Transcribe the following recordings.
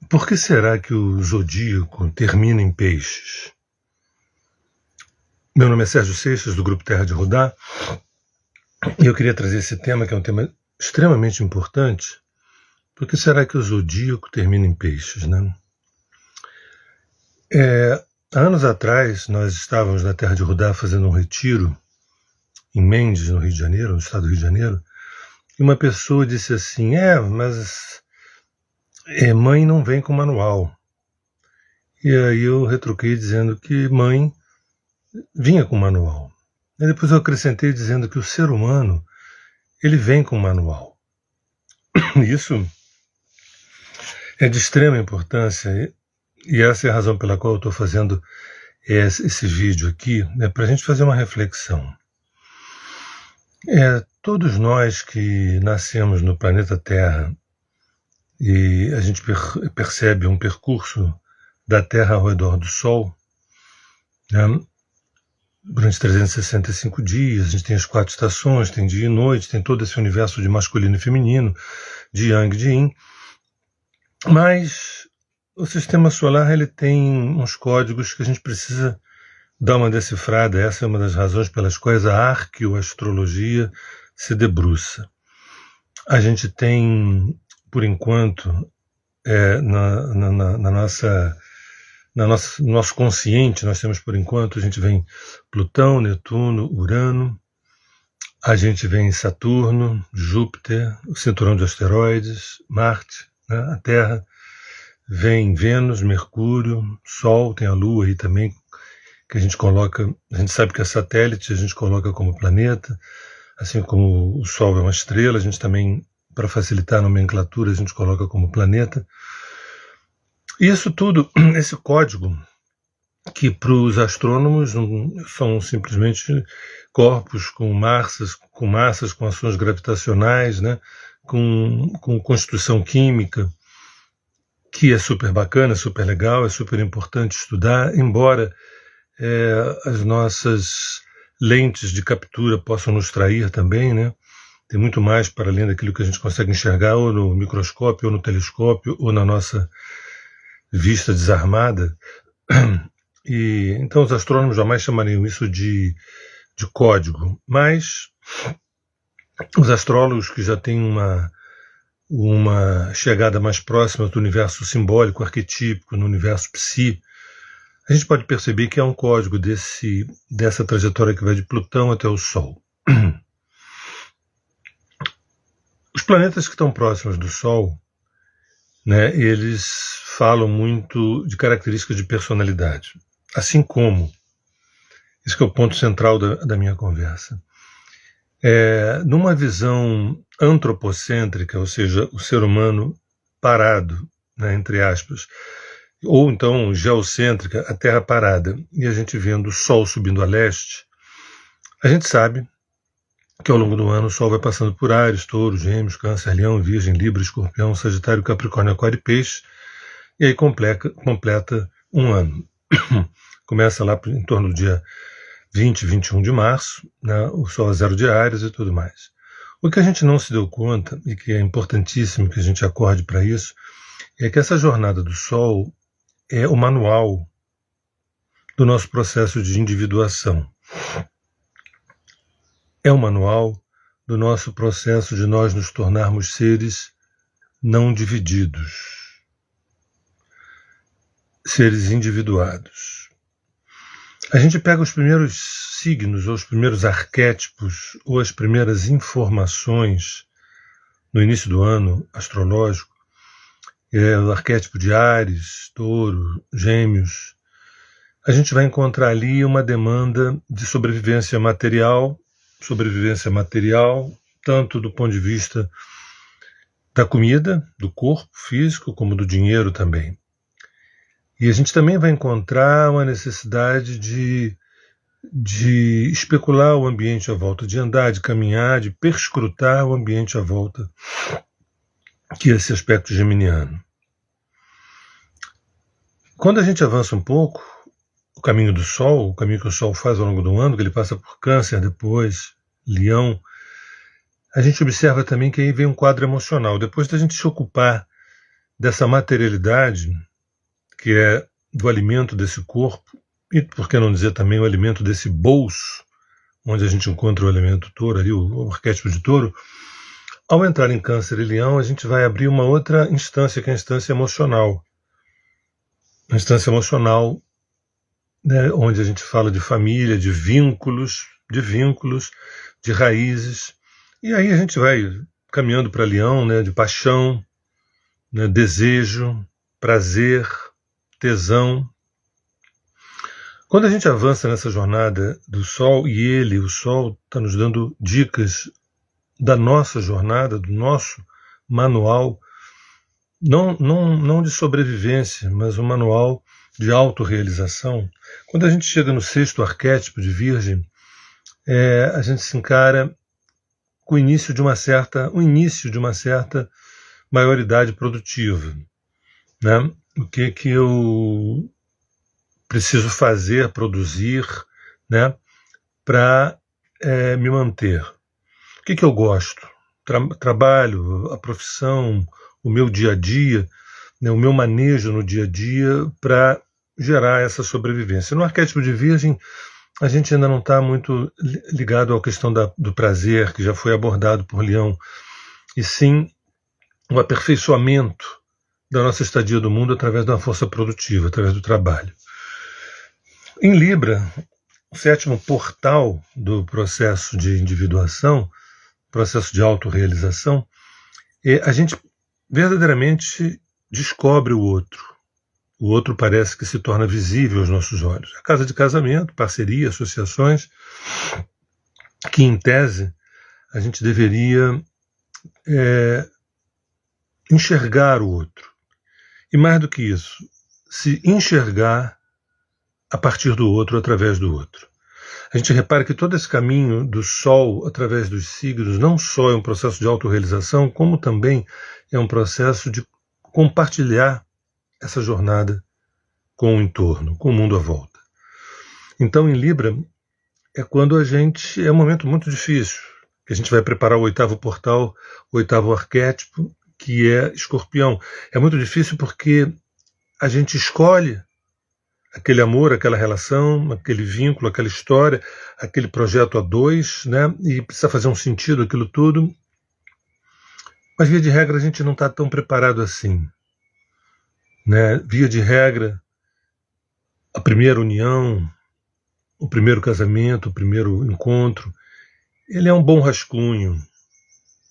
Por que será que o zodíaco termina em peixes? Meu nome é Sérgio Seixas, do Grupo Terra de Rodar, e eu queria trazer esse tema, que é um tema extremamente importante. Por que será que o zodíaco termina em peixes, né? Anos atrás, nós estávamos na Terra de Rodar fazendo um retiro em Mendes, no Rio de Janeiro, no estado do Rio de Janeiro, e uma pessoa disse assim, mas mãe não vem com manual. E aí eu retruquei dizendo que mãe vinha com manual. E depois eu acrescentei dizendo que o ser humano, ele vem com manual. Isso é de extrema importância, e essa é a razão pela qual eu estou fazendo esse vídeo aqui, né, para a gente fazer uma reflexão. Todos nós que nascemos no planeta Terra e a gente percebe um percurso da Terra ao redor do Sol, né, durante 365 dias, a gente tem as 4 estações, tem dia e noite, tem todo esse universo de masculino e feminino, de Yang e de Yin, mas o sistema solar ele tem uns códigos que a gente precisa dar uma decifrada. Essa é uma das razões pelas quais a arqueoastrologia se debruça. A gente tem, por enquanto, no nosso consciente, nós temos por enquanto, a gente vem Plutão, Netuno, Urano, a gente vem Saturno, Júpiter, o cinturão de asteroides, Marte, né, a Terra, vem Vênus, Mercúrio, Sol, tem a Lua aí também, que a gente coloca, a gente sabe que é satélite, a gente coloca como planeta, assim como o Sol é uma estrela, a gente também, para facilitar a nomenclatura, a gente coloca como planeta. E isso tudo, esse código, que para os astrônomos não são simplesmente corpos com massas, com ações gravitacionais, né, com constituição química, que é super bacana, super legal, é super importante estudar, embora as nossas lentes de captura possam nos trair também, né? Tem muito mais para além daquilo que a gente consegue enxergar ou no microscópio, ou no telescópio, ou na nossa vista desarmada. E então os astrônomos jamais chamariam isso de código, mas os astrólogos que já têm uma chegada mais próxima do universo simbólico, arquetípico, no universo psi, a gente pode perceber que é um código dessa trajetória que vai de Plutão até o Sol. Os planetas que estão próximos do Sol, né, eles falam muito de características de personalidade. Assim como, esse que é o ponto central da minha conversa, numa visão antropocêntrica, ou seja, o ser humano parado, né, entre aspas, ou então geocêntrica, a Terra parada, e a gente vendo o Sol subindo a leste, a gente sabe que ao longo do ano o Sol vai passando por Áries, Touro, Gêmeos, Câncer, Leão, Virgem, Libra, Escorpião, Sagitário, Capricórnio, Aquário e Peixe, e aí completa um ano. Começa lá em torno do dia 20, 21 de março, né, o Sol a 0 de Áries e tudo mais. O que a gente não se deu conta, e que é importantíssimo que a gente acorde para isso, é que essa jornada do Sol é o manual do nosso processo de individuação. É o manual do nosso processo de nós nos tornarmos seres não divididos, seres individuados. A gente pega os primeiros signos, ou os primeiros arquétipos, ou as primeiras informações no início do ano astrológico, o arquétipo de Áries, Touro, Gêmeos, a gente vai encontrar ali uma demanda de sobrevivência material, tanto do ponto de vista da comida, do corpo físico, como do dinheiro também. E a gente também vai encontrar uma necessidade de especular o ambiente à volta, de andar, de caminhar, de perscrutar o ambiente à volta, que é esse aspecto geminiano. Quando a gente avança um pouco, o caminho do Sol, o caminho que o Sol faz ao longo do ano, que ele passa por Câncer depois, Leão, a gente observa também que aí vem um quadro emocional. Depois da gente se ocupar dessa materialidade, que é do alimento desse corpo, e por que não dizer também o alimento desse bolso, onde a gente encontra o elemento touro, ali, o arquétipo de touro. Ao entrar em Câncer e Leão, a gente vai abrir uma outra instância, que é a instância emocional. A instância emocional, né, onde a gente fala de família, de vínculos, de raízes. E aí a gente vai caminhando para Leão, né, de paixão, né, desejo, prazer, tesão. Quando a gente avança nessa jornada do Sol, o Sol está nos dando dicas da nossa jornada, do nosso manual, não de sobrevivência, mas um manual de autorrealização. Quando a gente chega no 6º arquétipo de Virgem, a gente se encara com o início de uma certa maioridade produtiva, né? O que eu preciso fazer, produzir, né, para me manter. O que eu gosto? Trabalho, a profissão, o meu dia a dia, né, o meu manejo no dia a dia para gerar essa sobrevivência. No arquétipo de Virgem, a gente ainda não está muito ligado à questão do prazer, que já foi abordado por Leão, e sim o aperfeiçoamento da nossa estadia do mundo através da força produtiva, através do trabalho. Em Libra, o 7º portal do processo de individuação, processo de autorrealização, a gente verdadeiramente descobre o outro. O outro parece que se torna visível aos nossos olhos. A casa de casamento, parceria, associações, que em tese a gente deveria enxergar o outro. E mais do que isso, se enxergar a partir do outro, através do outro. A gente repara que todo esse caminho do Sol através dos signos não só é um processo de autorrealização, como também é um processo de compartilhar essa jornada com o entorno, com o mundo à volta. Então, em Libra, é um momento muito difícil, que a gente vai preparar o 8º portal, o 8º arquétipo, que é Escorpião. É muito difícil porque a gente escolhe aquele amor, aquela relação, aquele vínculo, aquela história, aquele projeto a dois, né? E precisa fazer um sentido aquilo tudo. Mas, via de regra, a gente não está tão preparado assim, né? Via de regra, a primeira união, o primeiro casamento, o primeiro encontro, ele é um bom rascunho.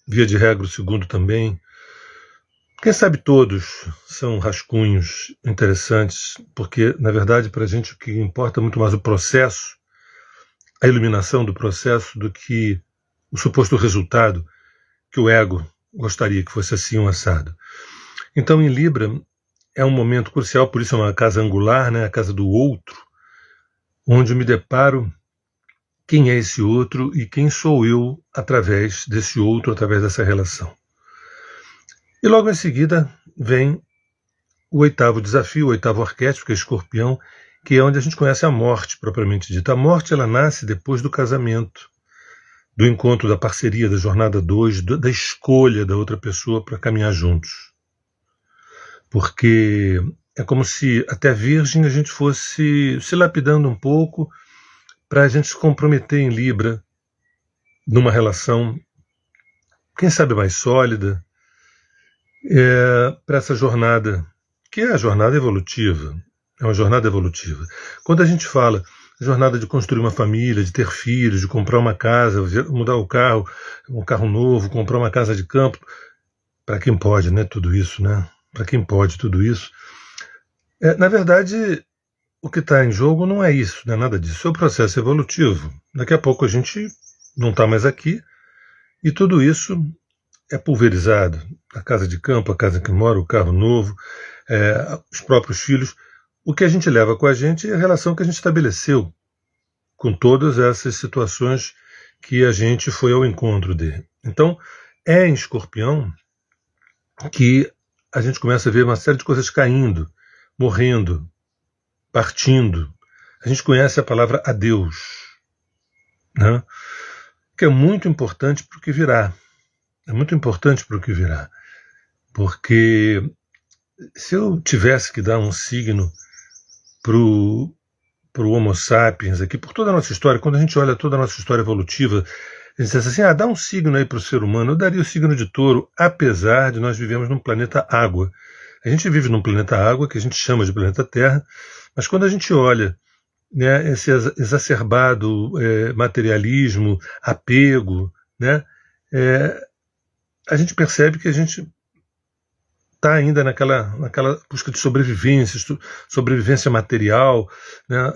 Via de regra, o segundo também. Quem sabe todos são rascunhos interessantes, porque, na verdade, para a gente o que importa é muito mais o processo, a iluminação do processo, do que o suposto resultado que o ego gostaria que fosse assim um assado. Então, em Libra, é um momento crucial, por isso é uma casa angular, né, a casa do outro, onde eu me deparo quem é esse outro e quem sou eu através desse outro, através dessa relação. E logo em seguida vem o 8º desafio, o 8º arquétipo, que é Escorpião, que é onde a gente conhece a morte, propriamente dita. A morte, ela nasce depois do casamento, do encontro, da parceria, da jornada 2, da escolha da outra pessoa para caminhar juntos. Porque é como se até Virgem a gente fosse se lapidando um pouco para a gente se comprometer em Libra numa relação, quem sabe mais sólida, para essa jornada, que é a jornada evolutiva. É uma jornada evolutiva. Quando a gente fala jornada de construir uma família, de ter filhos, de comprar uma casa, mudar o carro, um carro novo, comprar uma casa de campo, para quem pode, né, tudo isso, né? Para quem pode tudo isso. Na verdade, o que está em jogo não é isso, não é nada disso. É o processo evolutivo. Daqui a pouco a gente não está mais aqui e tudo isso é pulverizado. A casa de campo, a casa que mora, o carro novo, os próprios filhos. O que a gente leva com a gente é a relação que a gente estabeleceu com todas essas situações que a gente foi ao encontro dele. Então, é em Escorpião que a gente começa a ver uma série de coisas caindo, morrendo, partindo. A gente conhece a palavra adeus, né? Que é muito importante para o que virá. É muito importante para o que virá. Porque Se eu tivesse que dar um signo para o Homo sapiens aqui, por toda a nossa história, quando a gente olha toda a nossa história evolutiva, a gente diz assim, dá um signo aí para o ser humano, eu daria o signo de Touro, apesar de nós vivemos num planeta água. A gente vive num planeta água, que a gente chama de planeta Terra, mas quando a gente olha, né, esse exacerbado materialismo, apego, né, a gente percebe que a gente está ainda naquela busca de sobrevivência material, né,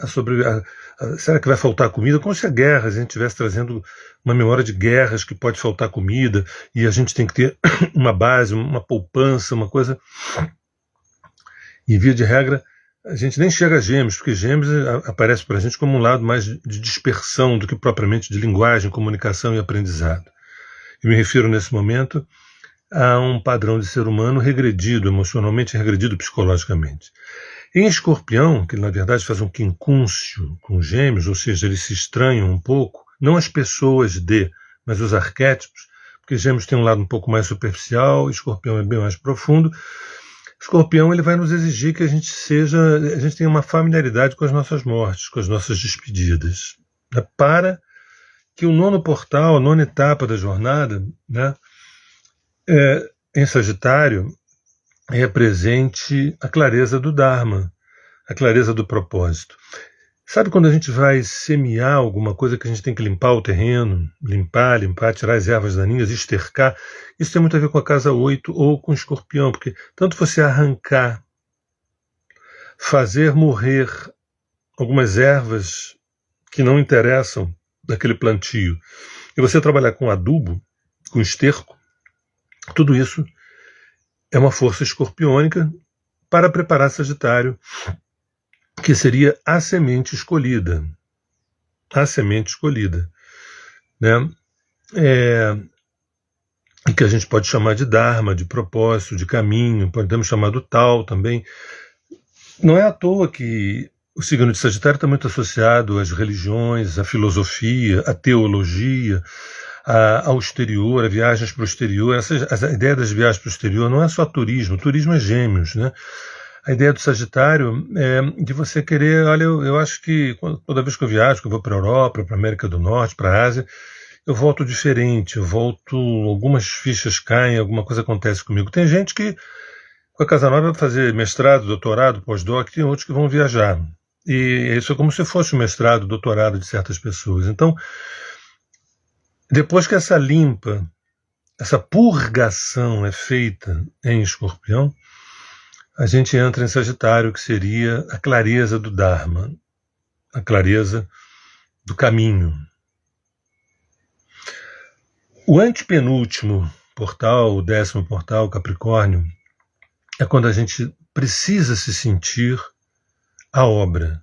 será que vai faltar comida? Como se a guerra, a gente estivesse trazendo uma memória de guerras que pode faltar comida e a gente tem que ter uma base, uma poupança, uma coisa. E via de regra, a gente nem chega a Gêmeos, porque Gêmeos aparece para a gente como um lado mais de dispersão do que propriamente de linguagem, comunicação e aprendizado. Eu me refiro nesse momento a um padrão de ser humano regredido emocionalmente, regredido psicologicamente. Em Escorpião, que na verdade faz um quincúncio com Gêmeos, ou seja, eles se estranham um pouco, não as pessoas mas os arquétipos, porque Gêmeos tem um lado um pouco mais superficial, Escorpião é bem mais profundo. Escorpião ele vai nos exigir que a gente tenha uma familiaridade com as nossas mortes, com as nossas despedidas, né, para que o nono portal, a nona etapa da jornada, né, em Sagitário, represente a clareza do Dharma, a clareza do propósito. Sabe quando a gente vai semear alguma coisa que a gente tem que limpar o terreno, limpar, tirar as ervas daninhas, estercar? Isso tem muito a ver com a casa 8 ou com o Escorpião, porque tanto você arrancar, fazer morrer algumas ervas que não interessam daquele plantio, e você trabalhar com adubo, com esterco, tudo isso é uma força escorpiônica para preparar Sagitário, que seria a semente escolhida. A semente escolhida. Né? E que a gente pode chamar de Dharma, de propósito, de caminho, podemos chamar do tal também. Não é à toa que o signo de Sagitário está muito associado às religiões, à filosofia, à teologia, ao exterior, a viagens para o exterior. A ideia das viagens para o exterior não é só turismo é Gêmeos, né? A ideia do Sagitário é de você querer, olha, eu acho que toda vez que eu viajo, que eu vou para a Europa, para a América do Norte, para a Ásia, eu volto diferente, algumas fichas caem, alguma coisa acontece comigo. Tem gente que, com a Casa Nova, vai fazer mestrado, doutorado, pós-doc, tem outros que vão viajar. E isso é como se fosse o mestrado, doutorado de certas pessoas. Então, depois que essa purgação é feita em Escorpião, a gente entra em Sagitário, que seria a clareza do Dharma, a clareza do caminho. O antepenúltimo portal, o 10º portal, Capricórnio, é quando a gente precisa se sentir a obra.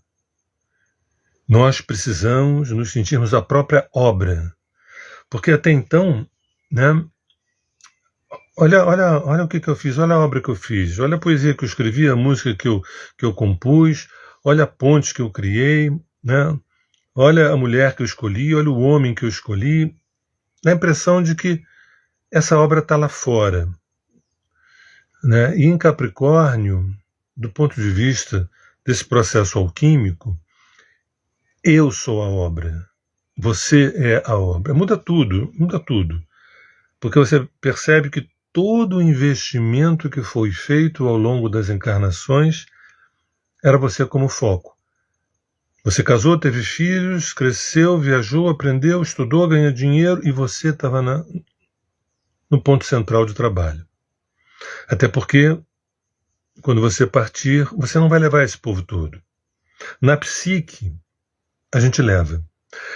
Nós precisamos nos sentirmos a própria obra. Porque até então, né, olha o que eu fiz, olha a obra que eu fiz, olha a poesia que eu escrevi, a música que eu compus, olha a ponte que eu criei, né, olha a mulher que eu escolhi, olha o homem que eu escolhi. Dá a impressão de que essa obra está lá fora. Né? E em Capricórnio, do ponto de vista desse processo alquímico, eu sou a obra, você é a obra. Muda tudo. Porque você percebe que todo o investimento que foi feito ao longo das encarnações era você como foco. Você casou, teve filhos, cresceu, viajou, aprendeu, estudou, ganhou dinheiro e você estava no ponto central de trabalho. Até porque, quando você partir, você não vai levar esse povo todo. Na psique, a gente leva.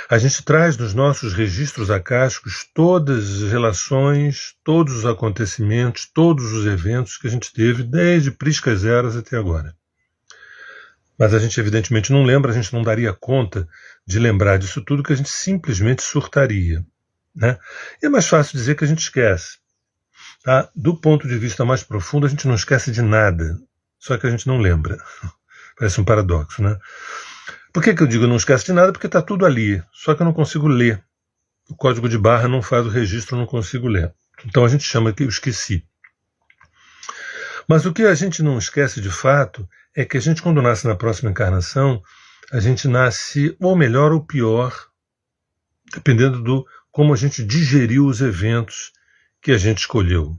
A gente traz nos nossos registros acásticos todas as relações, todos os acontecimentos, todos os eventos que a gente teve desde priscas eras até agora. Mas a gente evidentemente não lembra, a gente não daria conta de lembrar disso tudo, que a gente simplesmente surtaria. Né? E é mais fácil dizer que a gente esquece. Tá? Do ponto de vista mais profundo, a gente não esquece de nada, só que a gente não lembra. Parece um paradoxo, né? Por que eu digo não esquece de nada? Porque está tudo ali, só que eu não consigo ler. O código de barra não faz o registro, eu não consigo ler. Então a gente chama que eu esqueci. Mas o que a gente não esquece de fato é que a gente, quando nasce na próxima encarnação, a gente nasce ou melhor ou pior, dependendo do como a gente digeriu os eventos que a gente escolheu.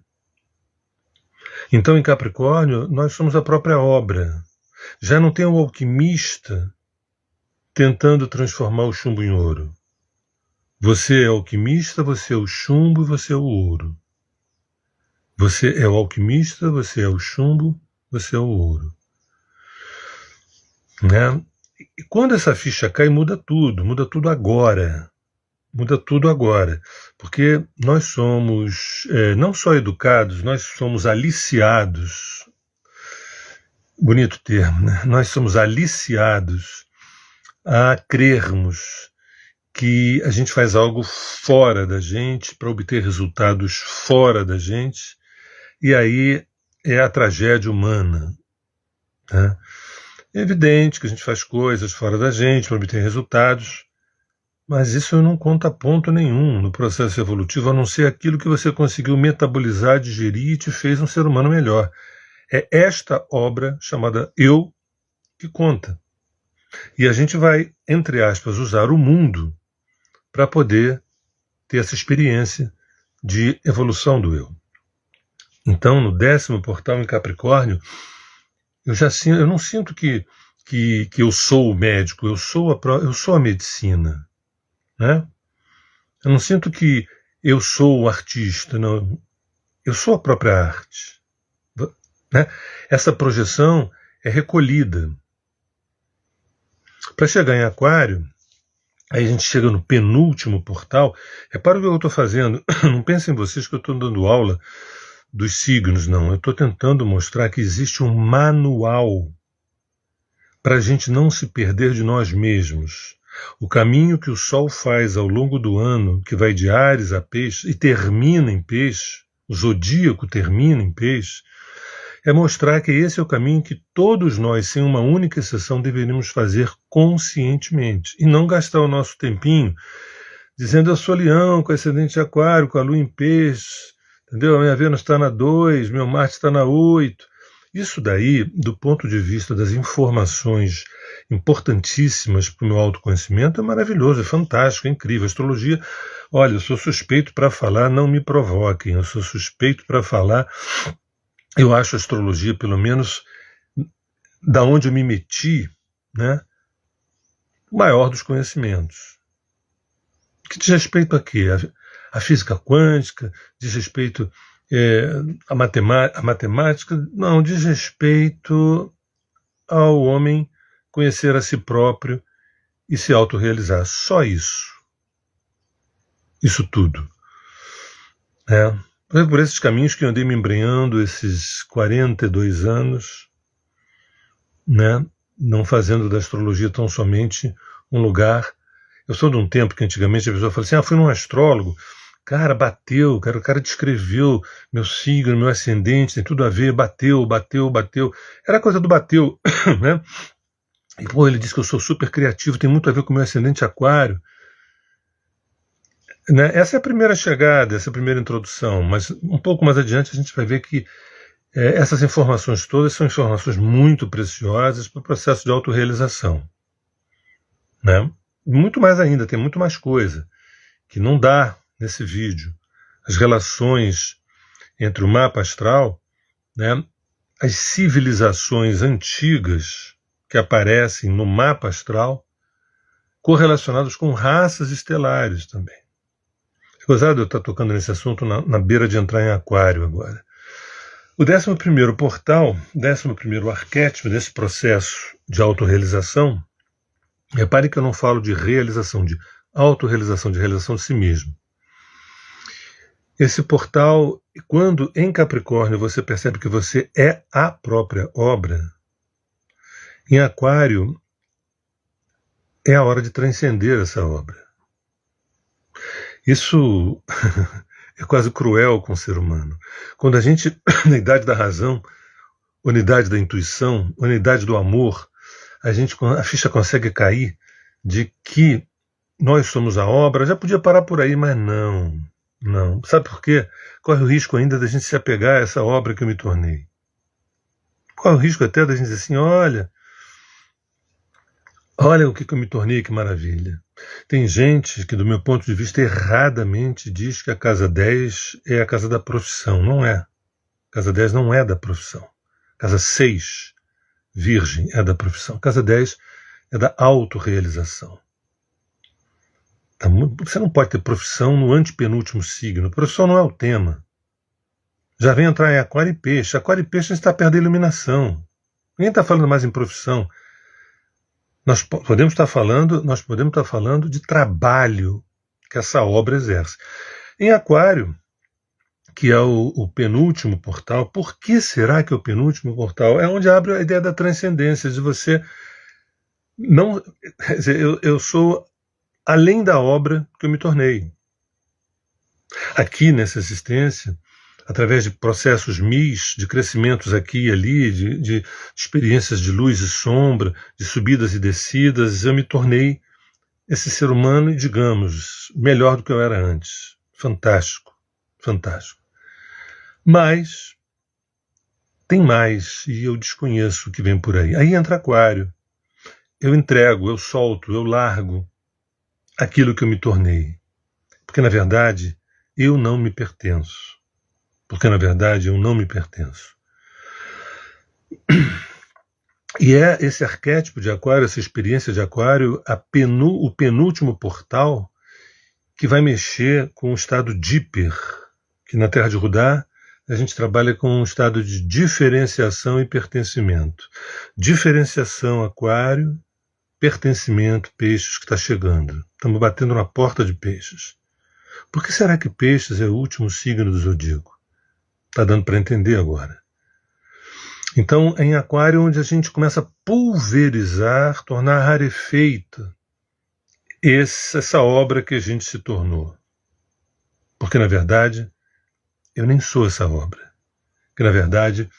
Então, em Capricórnio, nós somos a própria obra. Já não tem o alquimista tentando transformar o chumbo em ouro. Você é o alquimista, você é o chumbo e você é o ouro. Você é o alquimista, você é o chumbo, você é o ouro. Né? E quando essa ficha cai, muda tudo agora. Muda tudo agora. Porque nós somos não só educados, nós somos aliciados. Bonito termo, né? Nós somos aliciados a crermos que a gente faz algo fora da gente para obter resultados fora da gente, e aí é a tragédia humana. Né? É evidente que a gente faz coisas fora da gente para obter resultados, mas isso não conta ponto nenhum no processo evolutivo, a não ser aquilo que você conseguiu metabolizar, digerir e te fez um ser humano melhor. É esta obra chamada eu que conta. E a gente vai, entre aspas, usar o mundo para poder ter essa experiência de evolução do eu. Então, no 10º portal em Capricórnio, eu não sinto que eu sou o médico, eu sou a medicina. Né? Eu não sinto que eu sou o artista, não. Eu sou a própria arte. Né? Essa projeção é recolhida. Para chegar em Aquário, aí a gente chega no penúltimo portal. Repara o que eu estou fazendo. Não pensem vocês que eu estou dando aula dos signos, não. Eu estou tentando mostrar que existe um manual para a gente não se perder de nós mesmos. O caminho que o Sol faz ao longo do ano, que vai de Áries a Peixe e termina em Peixe, o zodíaco termina em Peixe, é mostrar que esse é o caminho que todos nós, sem uma única exceção, deveríamos fazer conscientemente e não gastar o nosso tempinho dizendo eu sou Leão, com ascendente Aquário, com a Lua em Peixe, entendeu? A minha Vênus está na 2, meu Marte está na 8. Isso daí, do ponto de vista das informações importantíssimas para o meu autoconhecimento, é maravilhoso, é fantástico, é incrível. A astrologia, olha, eu sou suspeito para falar, não me provoquem, eu sou suspeito para falar. Eu acho a astrologia, pelo menos da onde eu me meti, né, o maior dos conhecimentos. Que diz respeito a quê? A física quântica, diz respeito a matemática, não, diz respeito ao homem conhecer a si próprio e se autorrealizar. Só isso. Isso tudo. Por esses caminhos que eu andei me embrenhando esses 42 anos, né, não fazendo da astrologia tão somente um lugar. Eu sou de um tempo que antigamente a pessoa fala assim, fui num astrólogo, cara, bateu, o cara descreveu meu signo, meu ascendente, tem tudo a ver, bateu. Era coisa do bateu, né? E, ele disse que eu sou super criativo, tem muito a ver com o meu ascendente Aquário. Né? Essa é a primeira chegada, essa é a primeira introdução, mas um pouco mais adiante a gente vai ver que essas informações todas são informações muito preciosas para o processo de autorrealização. Né? Muito mais ainda, tem muito mais coisa que não dá nesse vídeo. As relações entre o mapa astral, né, as civilizações antigas que aparecem no mapa astral, correlacionadas com raças estelares também. Gozado eu estar tocando nesse assunto na beira de entrar em Aquário agora. O 11º portal, 11º arquétipo desse processo de autorrealização, repare que eu não falo de realização, de autorrealização, de realização de si mesmo. Esse portal, quando em Capricórnio você percebe que você é a própria obra, em Aquário é a hora de transcender essa obra. Isso é quase cruel com o ser humano. Quando a gente, na idade da razão, unidade da intuição, unidade do amor, a ficha consegue cair de que nós somos a obra, já podia parar por aí, mas não. Sabe por quê? Corre o risco ainda da gente se apegar a essa obra que eu me tornei. Qual é o risco até da gente dizer assim, olha o que eu me tornei, que maravilha. Tem gente que, do meu ponto de vista, erradamente diz que a casa 10 é a casa da profissão. Não é. A casa 10 não é da profissão. Casa 6, Virgem, é da profissão. Casa 10 é da autorrealização. Você não pode ter profissão no antepenúltimo signo. Profissão não é o tema. Já vem entrar em Aquário e Peixe. Aquário e Peixe está perto da iluminação. Ninguém está falando mais em profissão. Nós podemos estar falando de trabalho que essa obra exerce. Em Aquário, que é o penúltimo portal, por que será que é o penúltimo portal? É onde abre a ideia da transcendência, de você não... Quer dizer, eu sou além da obra que eu me tornei. Aqui nessa existência, através de processos de crescimentos aqui e ali, de experiências de luz e sombra, de subidas e descidas, eu me tornei esse ser humano, digamos, melhor do que eu era antes. Fantástico, fantástico. Mas tem mais, e eu desconheço o que vem por aí. Aí entra Aquário. Eu entrego, eu solto, eu largo aquilo que eu me tornei. Porque, na verdade, eu não me pertenço. Porque, na verdade, eu não me pertenço. E é esse arquétipo de Aquário, essa experiência de Aquário, o penúltimo portal que vai mexer com o estado díper, que na Terra de Rudá a gente trabalha com um estado de diferenciação e pertencimento. Diferenciação, Aquário, pertencimento, Peixes, que está chegando. Estamos batendo na porta de Peixes. Por que será que Peixes é o último signo do zodíaco? Está dando para entender agora. Então, é em Aquário onde a gente começa a pulverizar, tornar rarefeita essa obra que a gente se tornou. Porque, na verdade, eu nem sou essa obra. Porque, na verdade,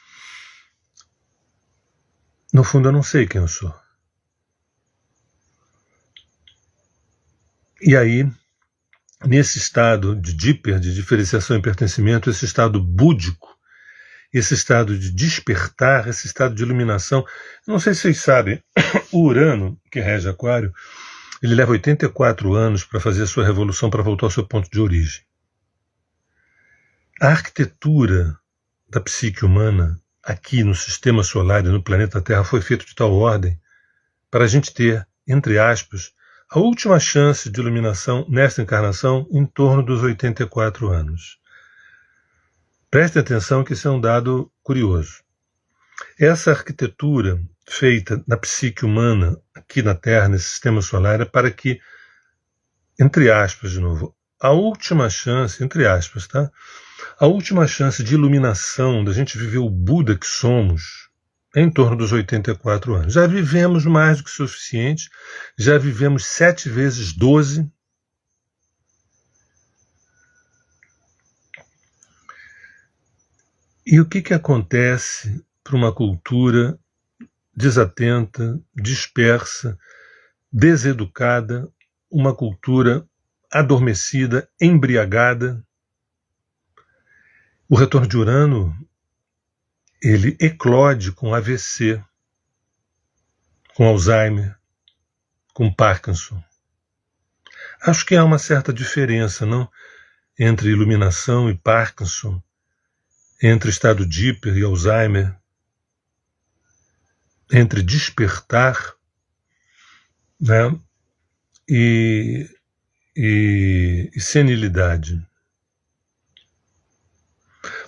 no fundo, eu não sei quem eu sou. E aí, nesse estado de díper, de diferenciação e pertencimento, esse estado búdico, esse estado de despertar, esse estado de iluminação. Não sei se vocês sabem, o Urano, que rege Aquário, ele leva 84 anos para fazer a sua revolução, para voltar ao seu ponto de origem. A arquitetura da psique humana, aqui no sistema solar e no planeta Terra, foi feita de tal ordem para a gente ter, entre aspas, a última chance de iluminação nesta encarnação em torno dos 84 anos. Prestem atenção que isso é um dado curioso. Essa arquitetura feita na psique humana, aqui na Terra, nesse sistema solar, é para que, entre aspas de novo, a última chance, entre aspas, tá? A última chance de iluminação, da gente viver o Buda que somos, é em torno dos 84 anos. Já vivemos mais do que o suficiente, já vivemos 7 vezes 12. E o que acontece para uma cultura desatenta, dispersa, deseducada, uma cultura adormecida, embriagada? O retorno de Urano, ele eclode com AVC, com Alzheimer, com Parkinson. Acho que há uma certa diferença, não? Entre iluminação e Parkinson, entre estado díper e Alzheimer, entre despertar, né, e senilidade.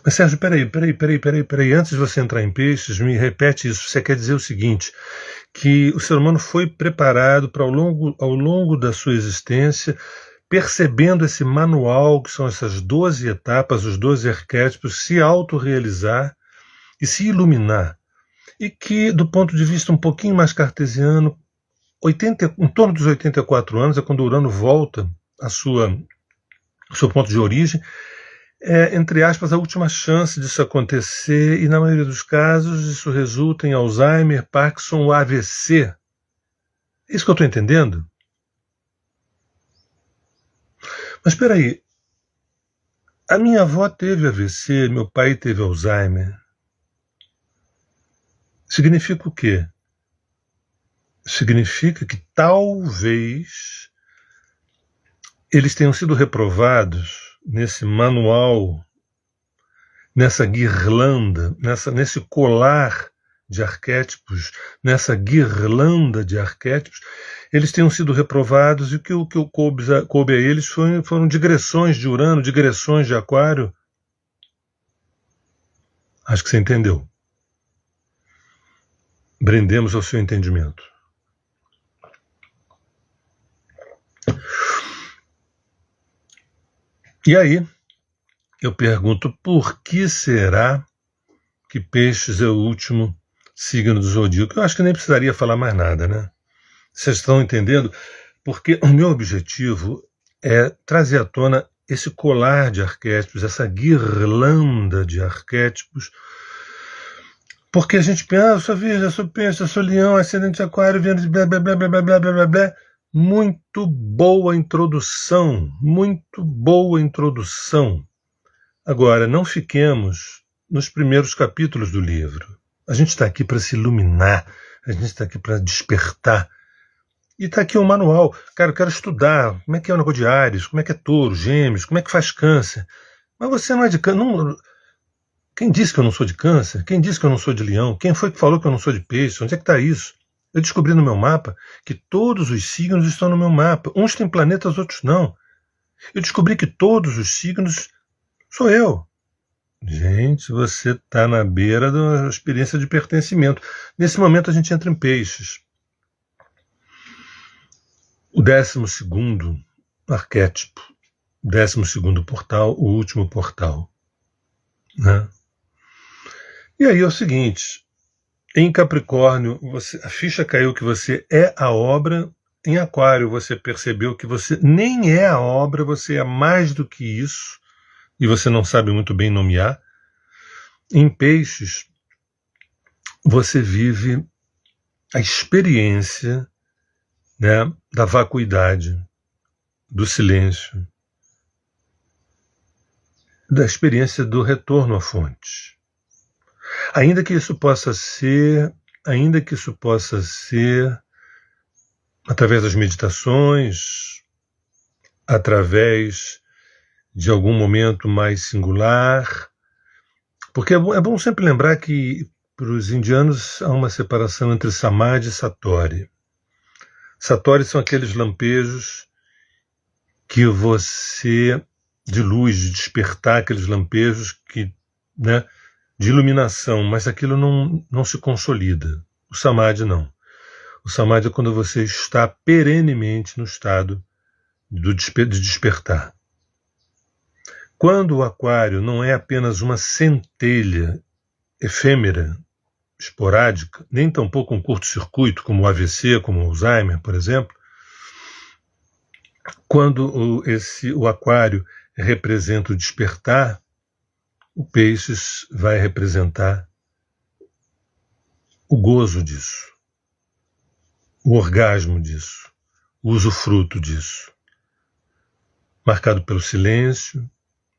Mas, Sérgio, peraí. Antes de você entrar em Peixes, me repete isso. Você quer dizer o seguinte, que o ser humano foi preparado para, ao longo da sua existência, percebendo esse manual, que são essas 12 etapas, os 12 arquétipos, se autorrealizar e se iluminar. E que, do ponto de vista um pouquinho mais cartesiano, em torno dos 84 anos é quando o Urano volta ao seu ponto de origem, entre aspas, a última chance disso acontecer, e na maioria dos casos isso resulta em Alzheimer, Parkinson ou AVC. É isso que eu estou entendendo? Mas espera aí, a minha avó teve AVC, meu pai teve Alzheimer. significa o quê? Significa que talvez eles tenham sido reprovados nesse manual, nessa guirlanda, nesse colar de arquétipos, nessa guirlanda de arquétipos, eles tenham sido reprovados e o que coube a eles foram digressões de Urano, digressões de Aquário. Acho que você entendeu. Brindemos ao seu entendimento. E aí, eu pergunto, por que será que Peixes é o último signo do zodíaco? Eu acho que nem precisaria falar mais nada, né? Vocês estão entendendo? Porque o meu objetivo é trazer à tona esse colar de arquétipos, essa guirlanda de arquétipos, porque a gente pensa, eu sou Virgem, eu sou Peixe, eu sou Leão, ascendente Aquário, Vênus, blá, blá, blá, blá, blá, blá, blá, blá. Muito boa introdução, muito boa introdução. Agora, não fiquemos nos primeiros capítulos do livro. A gente está aqui para se iluminar, a gente está aqui para despertar. E está aqui o manual. Cara, eu quero estudar como é que é o negócio de Áries, como é que é Touro, Gêmeos, como é que faz Câncer. Mas você não é de Câncer. Não... Quem disse que eu não sou de Câncer? Quem disse que eu não sou de Leão? Quem foi que falou que eu não sou de Peixe? Onde é que está isso? Eu descobri no meu mapa que todos os signos estão no meu mapa. Uns têm planetas, outros não. Eu descobri que todos os signos sou eu. Gente, você está na beira da experiência de pertencimento. Nesse momento a gente entra em Peixes. O 12º arquétipo, o 12º portal, o último portal. Né? E aí é o seguinte, em Capricórnio, a ficha caiu que você é a obra. Em Aquário, você percebeu que você nem é a obra, você é mais do que isso, e você não sabe muito bem nomear. Em Peixes, você vive a experiência, né, da vacuidade, do silêncio, da experiência do retorno à fonte. Ainda que isso possa ser através das meditações, através de algum momento mais singular, porque é bom sempre lembrar que para os indianos há uma separação entre Samadhi e Satori. Satori são aqueles lampejos que você, de luz, de despertar, aqueles lampejos que, né, de iluminação, mas aquilo não se consolida. O Samadhi não. O Samadhi é quando você está perenemente no estado de despertar. Quando o Aquário não é apenas uma centelha efêmera, esporádica, nem tampouco um curto-circuito como o AVC, como o Alzheimer, por exemplo, quando o Aquário representa o despertar, o Peixes vai representar o gozo disso, o orgasmo disso, o usufruto disso, marcado pelo silêncio,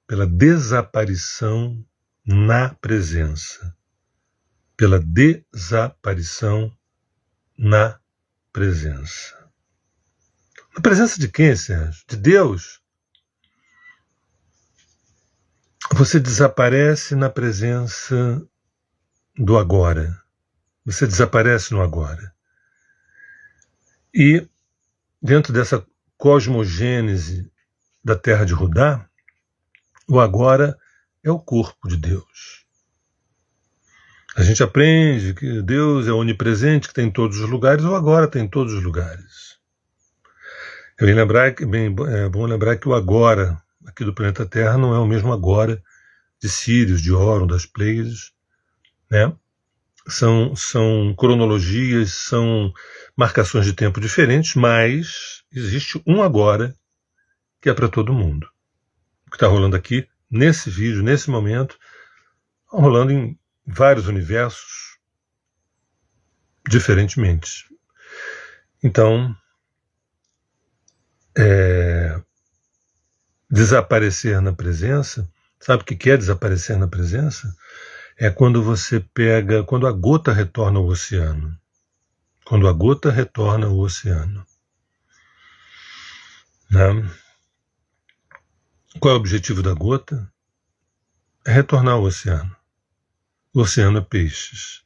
pela desaparição na presença, pela desaparição na presença. Na presença de quem, Sérgio? De Deus? Você desaparece na presença do agora. Você desaparece no agora. E dentro dessa cosmogênese da Terra de Rudá, o agora é o corpo de Deus. A gente aprende que Deus é onipresente, que tem em todos os lugares, o agora tem em todos os lugares. É bom lembrar que o agora aqui do planeta Terra não é o mesmo agora de Sírios, de Órion, das Pleiades, né? São cronologias, são marcações de tempo diferentes, mas existe um agora que é para todo mundo. O que está rolando aqui, nesse vídeo, nesse momento, rolando em vários universos diferentemente. Então, desaparecer na presença, sabe o que é desaparecer na presença? é quando a gota retorna ao oceano. Quando a gota retorna ao oceano. Né? Qual é o objetivo da gota? É retornar ao oceano. O oceano é peixes.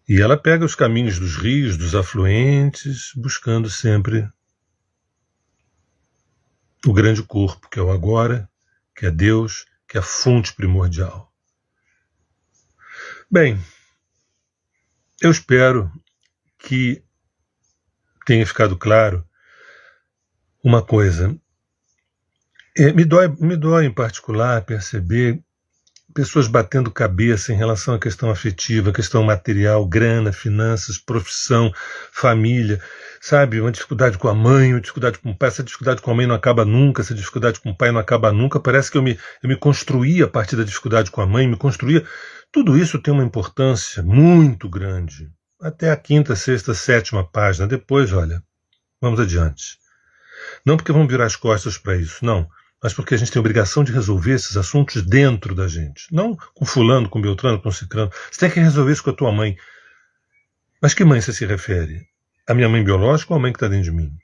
E ela pega os caminhos dos rios, dos afluentes, buscando sempre o grande corpo, que é o agora, que é Deus, que é a fonte primordial. Bem, eu espero que tenha ficado claro uma coisa. Me dói em particular perceber pessoas batendo cabeça em relação à questão afetiva, questão material, grana, finanças, profissão, família, sabe? Uma dificuldade com a mãe, uma dificuldade com o pai. Essa dificuldade com a mãe não acaba nunca, essa dificuldade com o pai não acaba nunca. Parece que eu me construía a partir da dificuldade com a mãe, me construía. Tudo isso tem uma importância muito grande. Até a 5ª, 6ª, 7ª página. Depois, olha, vamos adiante. Não porque vamos virar as costas para isso, não. Mas porque a gente tem a obrigação de resolver esses assuntos dentro da gente. Não com fulano, com beltrano, com ciclano. Você tem que resolver isso com a tua mãe. Mas que mãe você se refere? A minha mãe biológica ou a mãe que está dentro de mim?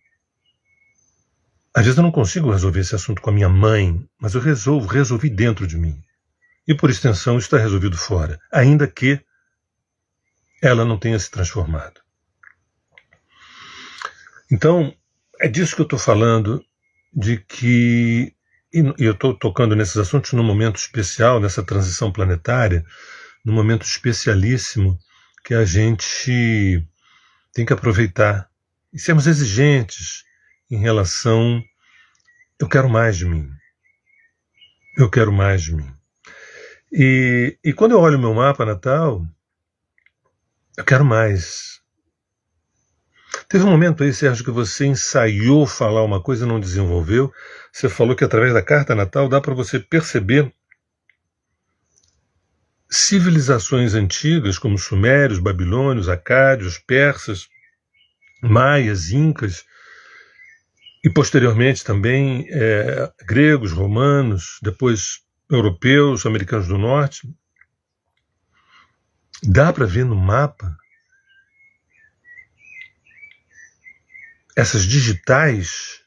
Às vezes eu não consigo resolver esse assunto com a minha mãe, mas eu resolvi dentro de mim. E por extensão isso está resolvido fora, ainda que ela não tenha se transformado. Então, é disso que eu estou falando, de que e eu estou tocando nesses assuntos num momento especial, nessa transição planetária, num momento especialíssimo que a gente tem que aproveitar e sermos exigentes em relação eu quero mais de mim. Eu quero mais de mim. E quando eu olho o meu mapa natal, eu quero mais. Teve um momento aí, Sérgio, que você ensaiou falar uma coisa e não desenvolveu. Você falou que através da carta natal dá para você perceber civilizações antigas, como os sumérios, babilônios, acádios, persas, maias, incas, e posteriormente também gregos, romanos, depois europeus, americanos do norte. Dá para ver no mapa essas digitais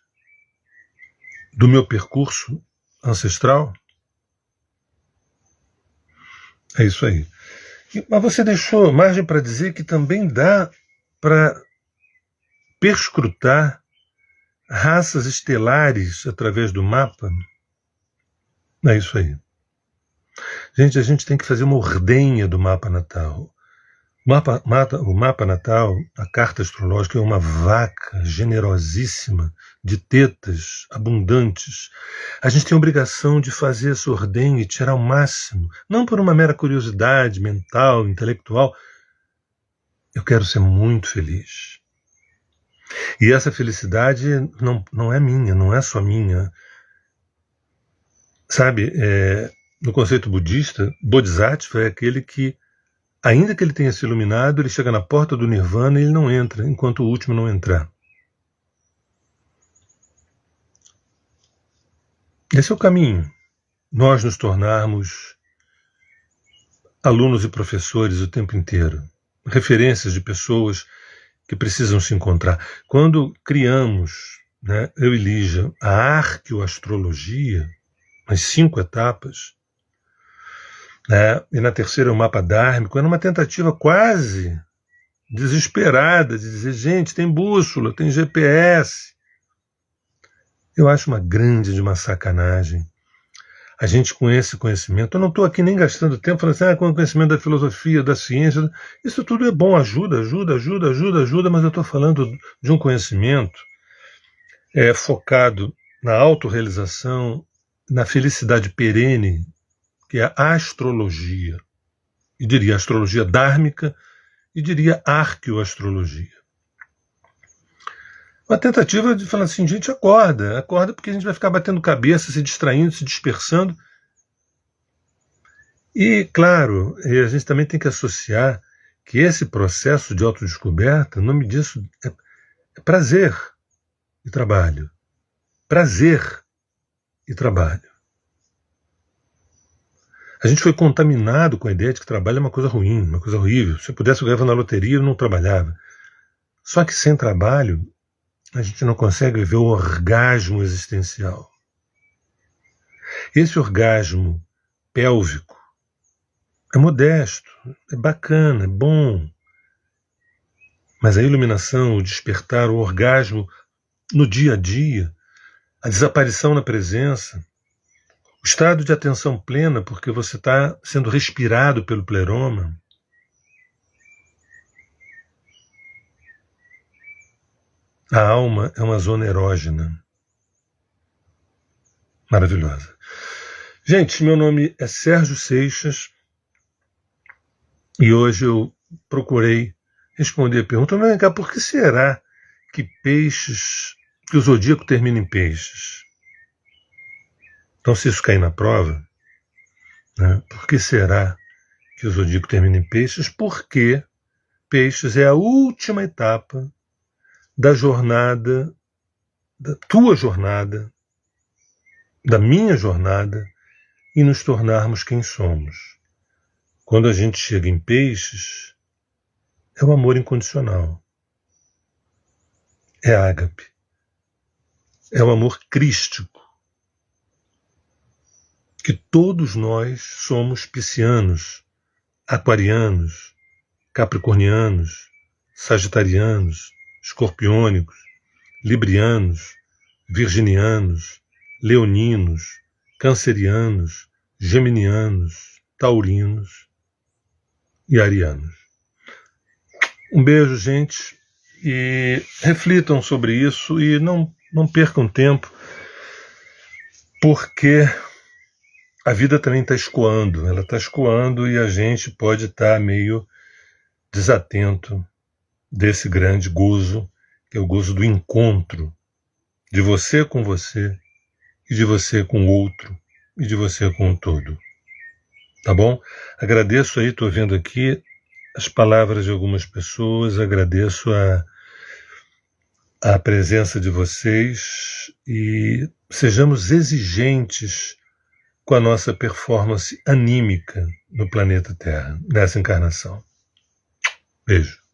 do meu percurso ancestral? É isso aí. Mas você deixou margem para dizer que também dá para perscrutar raças estelares através do mapa? É isso aí. Gente, a gente tem que fazer uma ordenha do mapa natal. O mapa natal, a carta astrológica, é uma vaca generosíssima, de tetas abundantes. A gente tem a obrigação de fazer essa ordenha e tirar o máximo, não por uma mera curiosidade mental, intelectual. Eu quero ser muito feliz. E essa felicidade não é minha, não é só minha. Sabe, no conceito budista, Bodhisattva é aquele que, ainda que ele tenha se iluminado, ele chega na porta do Nirvana e ele não entra, enquanto o último não entrar. Esse é o caminho. Nós nos tornarmos alunos e professores o tempo inteiro. Referências de pessoas que precisam se encontrar. Quando criamos, eu e Lígia, a arqueoastrologia, as 5 etapas, e na terceira o mapa dármico, era uma tentativa quase desesperada de dizer, gente, tem bússola, tem GPS. Eu acho uma grande de uma sacanagem. A gente com esse conhecimento, eu não estou aqui nem gastando tempo falando assim, com o conhecimento da filosofia, da ciência, isso tudo é bom, ajuda, mas eu estou falando de um conhecimento focado na autorrealização, na felicidade perene, que é a astrologia. E diria astrologia dármica e diria arqueoastrologia. Uma tentativa de falar assim, gente, acorda porque a gente vai ficar batendo cabeça, se distraindo, se dispersando. E, claro, a gente também tem que associar que esse processo de autodescoberta, o nome disso é prazer e trabalho. Prazer e trabalho. A gente foi contaminado com a ideia de que trabalho é uma coisa ruim, uma coisa horrível. Se eu pudesse, eu ganhava na loteria, eu não trabalhava. Só que sem trabalho, a gente não consegue viver o orgasmo existencial. Esse orgasmo pélvico é modesto, é bacana, é bom. Mas a iluminação, o despertar, o orgasmo no dia a dia, a desaparição na presença, o estado de atenção plena porque você está sendo respirado pelo pleroma, a alma é uma zona erógena. Maravilhosa. Gente, meu nome é Sérgio Seixas e hoje eu procurei responder a pergunta, mas vem cá, por que será que o zodíaco termina em peixes? Então, se isso cair na prova, né, por que será que o zodíaco termina em peixes? Porque peixes é a última etapa da jornada, da tua jornada, da minha jornada, e nos tornarmos quem somos. Quando a gente chega em peixes, é o amor incondicional. É ágape. É o amor crístico. Que todos nós somos piscianos, aquarianos, capricornianos, sagitarianos, escorpiônicos, librianos, virginianos, leoninos, cancerianos, geminianos, taurinos e arianos. Um beijo, gente, e reflitam sobre isso e não percam tempo, porque a vida também está escoando, ela está escoando e a gente pode estar meio desatento desse grande gozo, que é o gozo do encontro, de você com você, e de você com o outro, e de você com o todo. Tá bom? Agradeço aí, estou vendo aqui as palavras de algumas pessoas, agradeço a presença de vocês e sejamos exigentes com a nossa performance anímica no planeta Terra, nessa encarnação. Beijo.